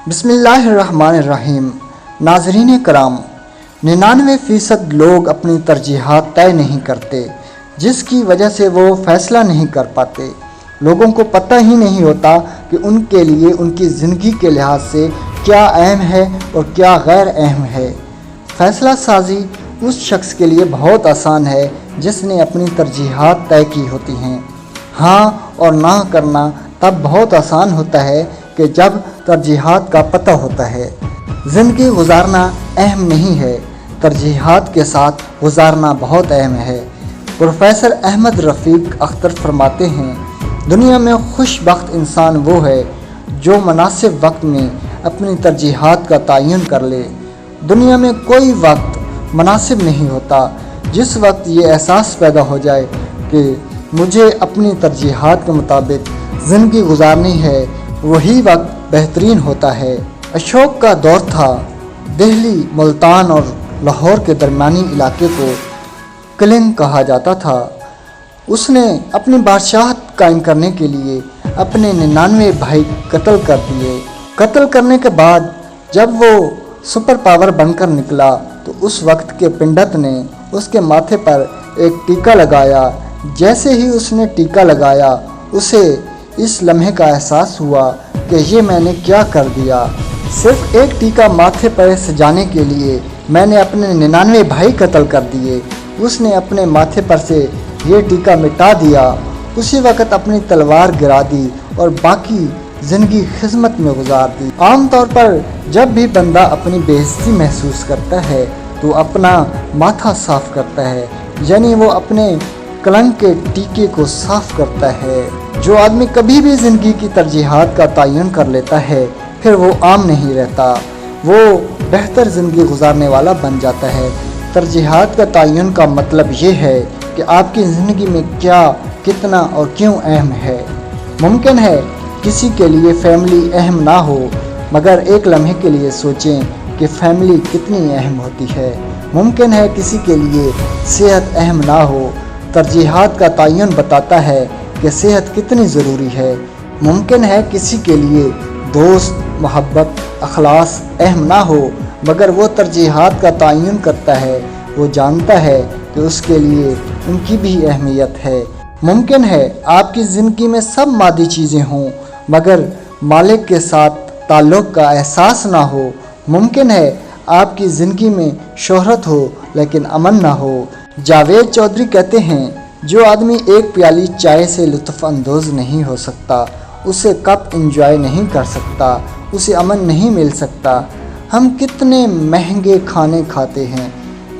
بسم اللہ الرحمن الرحیم۔ ناظرین کرام، 99% لوگ اپنی ترجیحات طے نہیں کرتے، جس کی وجہ سے وہ فیصلہ نہیں کر پاتے۔ لوگوں کو پتہ ہی نہیں ہوتا کہ ان کے لیے ان کی زندگی کے لحاظ سے کیا اہم ہے اور کیا غیر اہم ہے۔ فیصلہ سازی اس شخص کے لیے بہت آسان ہے جس نے اپنی ترجیحات طے کی ہوتی ہیں۔ ہاں اور نہ کرنا تب بہت آسان ہوتا ہے کہ جب ترجیحات کا پتہ ہوتا ہے۔ زندگی گزارنا اہم نہیں ہے، ترجیحات کے ساتھ گزارنا بہت اہم ہے۔ پروفیسر احمد رفیق اختر فرماتے ہیں، دنیا میں خوش بخت انسان وہ ہے جو مناسب وقت میں اپنی ترجیحات کا تعین کر لے۔ دنیا میں کوئی وقت مناسب نہیں ہوتا جس وقت یہ احساس پیدا ہو جائے کہ مجھے اپنی ترجیحات کے مطابق زندگی گزارنی ہے، وہی وقت بہترین ہوتا ہے۔ اشوک کا دور تھا، دہلی، ملتان اور لاہور کے درمیانی علاقے کو کلنگ کہا جاتا تھا۔ اس نے اپنی بادشاہت قائم کرنے کے لیے اپنے 99 بھائی قتل کر دیے۔ قتل کرنے کے بعد جب وہ سپر پاور بن کر نکلا تو اس وقت کے پنڈت نے اس کے ماتھے پر ایک ٹیکا لگایا۔ جیسے ہی اس نے ٹیکا لگایا، اسے اس لمحے کا احساس ہوا کہ یہ میں نے کیا کر دیا۔ صرف ایک ٹیکا ماتھے پر سجانے کے لیے میں نے اپنے 99 بھائی قتل کر دیے۔ اس نے اپنے ماتھے پر سے یہ ٹیکا مٹا دیا، اسی وقت اپنی تلوار گرا دی اور باقی زندگی خدمت میں گزار دی۔ عام طور پر جب بھی بندہ اپنی بے عزتی محسوس کرتا ہے تو اپنا ماتھا صاف کرتا ہے، یعنی وہ اپنے کلنک کے ٹیکے کو صاف کرتا ہے۔ جو آدمی کبھی بھی زندگی کی ترجیحات کا تعین کر لیتا ہے پھر وہ عام نہیں رہتا، وہ بہتر زندگی گزارنے والا بن جاتا ہے۔ ترجیحات کا تعین کا مطلب یہ ہے کہ آپ کی زندگی میں کیا، کتنا اور کیوں اہم ہے۔ ممکن ہے کسی کے لیے فیملی اہم نہ ہو، مگر ایک لمحے کے لیے سوچیں کہ فیملی کتنی اہم ہوتی ہے۔ ممکن ہے کسی کے لیے صحت اہم نہ ہو، ترجیحات کا تعین بتاتا ہے کہ صحت کتنی ضروری ہے۔ ممکن ہے کسی کے لیے دوست، محبت، اخلاص اہم نہ ہو، مگر وہ ترجیحات کا تعین کرتا ہے، وہ جانتا ہے کہ اس کے لیے ان کی بھی اہمیت ہے۔ ممکن ہے آپ کی زندگی میں سب مادی چیزیں ہوں مگر مالک کے ساتھ تعلق کا احساس نہ ہو۔ ممکن ہے آپ کی زندگی میں شہرت ہو لیکن امن نہ ہو۔ جاوید چودھری کہتے ہیں، جو آدمی ایک پیالی چائے سے لطف اندوز نہیں ہو سکتا، اسے کپ انجوائے نہیں کر سکتا، اسے امن نہیں مل سکتا۔ ہم کتنے مہنگے کھانے کھاتے ہیں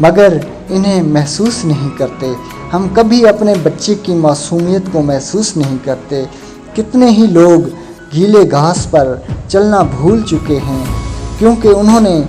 مگر انہیں محسوس نہیں کرتے۔ ہم کبھی اپنے بچے کی معصومیت کو محسوس نہیں کرتے۔ کتنے ہی لوگ گیلے گھاس پر چلنا بھول چکے ہیں کیونکہ انہوں نے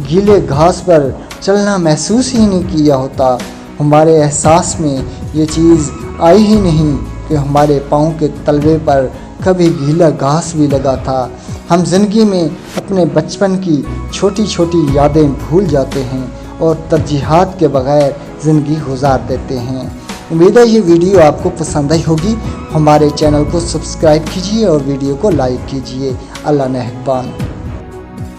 گیلے گھاس پر چلنا محسوس ہی نہیں کیا ہوتا۔ ہمارے احساس میں یہ چیز آئی ہی نہیں کہ ہمارے پاؤں کے تلوے پر کبھی گیلا گھاس بھی لگا تھا۔ ہم زندگی میں اپنے بچپن کی چھوٹی چھوٹی یادیں بھول جاتے ہیں اور ترجیحات کے بغیر زندگی گزار دیتے ہیں۔ امید ہے یہ ویڈیو آپ کو پسند آئی ہوگی۔ ہمارے چینل کو سبسکرائب کیجیے اور ویڈیو کو لائک کیجیے۔ اللہ نگہبان۔